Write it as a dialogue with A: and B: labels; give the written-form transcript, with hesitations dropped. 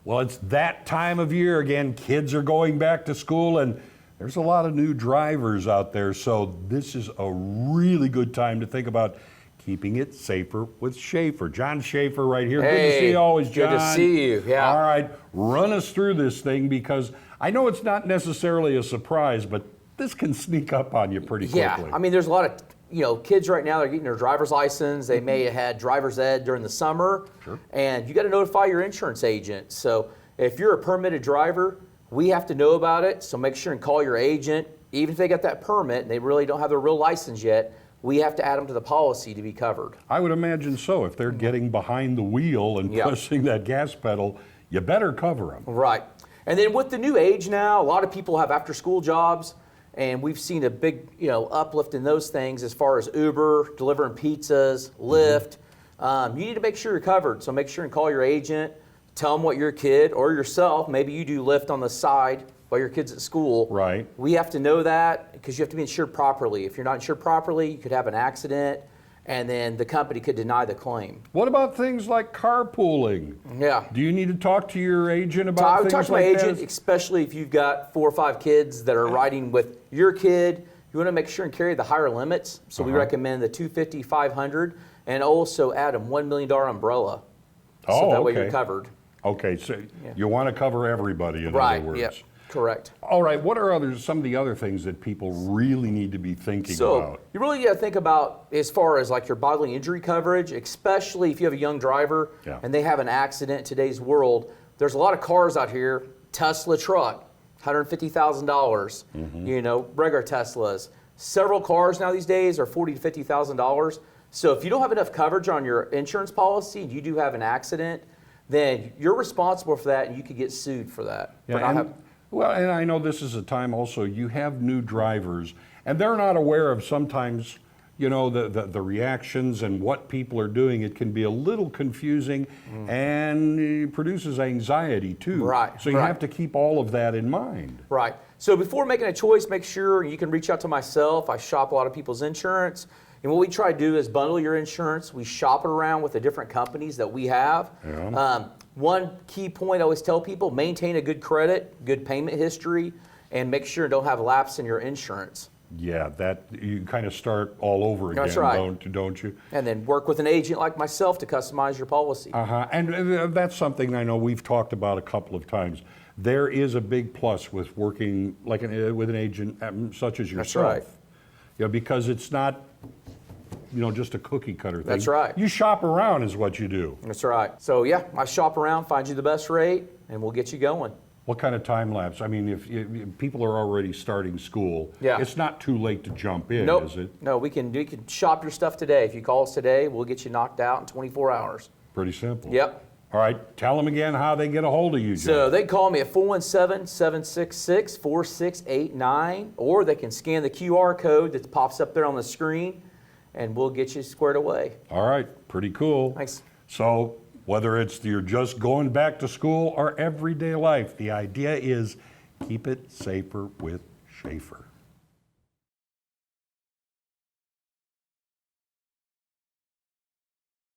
A: Well, it's that time of year again. Kids are going back to school, and there's a lot of new drivers out there. So this is a really good time to think about keeping it safer with Schaeffer. John Schaeffer right here.
B: Hey,
A: good to see you always, John.
B: Good to see you, yeah.
A: All right, run us through this thing, because I know it's not necessarily a surprise, but this can sneak up on you pretty quickly.
B: Yeah, I mean, there's a lot of kids right now, they're getting their driver's license. They may have had driver's ed during the summer.
A: Sure.
B: And you got to notify your insurance agent. So if you're a permitted driver, we have to know about it. So make sure and call your agent. Even if they got that permit and they really don't have their real license yet, we have to add them to the policy to be covered.
A: I would imagine so. If they're getting behind the wheel and pushing that gas pedal, you better cover them.
B: Right. And then with the new age now, a lot of people have after-school jobs, and we've seen a big, uplift in those things as far as Uber, delivering pizzas, Lyft. You need to make sure you're covered. So make sure and call your agent, tell them what your kid or yourself, maybe you do Lyft on the side while your kid's at school.
A: Right.
B: We have to know that because you have to be insured properly. If you're not insured properly, you could have an accident, and then the company could deny the claim.
A: What about things like carpooling?
B: Yeah.
A: Do you need to talk to your agent about
B: I would
A: things
B: talk to
A: like
B: my agent,
A: that?
B: especially if you've got 4 or 5 kids that are riding with your kid. You want to make sure and carry the higher limits. So we recommend the 250, 500, and also add a $1 million umbrella. So that way you're covered.
A: Okay, so you want to cover everybody, in other words.
B: Yep, correct.
A: All right, what are some of the other things that people really need to be thinking about?
B: You really got to think about as far as like your bodily injury coverage, especially if you have a young driver and they have an accident in today's world. There's a lot of cars out here, Tesla truck, $150,000, regular Teslas. Several cars now these days are $40,000 to $50,000. So if you don't have enough coverage on your insurance policy and you do have an accident, then you're responsible for that and you could get sued for that.
A: Yeah, and I know this is a time also, you have new drivers, and they're not aware of sometimes, the reactions and what people are doing. It can be a little confusing and it produces anxiety too.
B: Right.
A: So you have to keep all of that in mind.
B: Right. So before making a choice, make sure you can reach out to myself. I shop a lot of people's insurance. And what we try to do is bundle your insurance. We shop it around with the different companies that we have.
A: Yeah.
B: One key point I always tell people, maintain a good credit, good payment history, and make sure you don't have lapse in your insurance.
A: Yeah, that you kind of start all over again,
B: That's right.
A: don't you?
B: And then work with an agent like myself to customize your policy.
A: And that's something I know we've talked about a couple of times. There is a big plus with working with an agent such as yourself.
B: That's right.
A: Because it's not just a cookie cutter thing.
B: That's right.
A: You shop around is what you do.
B: That's right. So I shop around, find you the best rate, and we'll get you going.
A: What kind of time lapse? I mean, if people are already starting school, it's not too late to jump in, is it?
B: No, we can shop your stuff today. If you call us today, we'll get you knocked out in 24 hours.
A: Pretty simple.
B: Yep.
A: All right, tell them again how they get a hold of you, John.
B: So they call me at 417-766-4689, or they can scan the QR code that pops up there on the screen, and we'll get you squared away.
A: All right, pretty cool.
B: Thanks.
A: So whether it's you're just going back to school or everyday life, the idea is keep it safer with Schaeffer.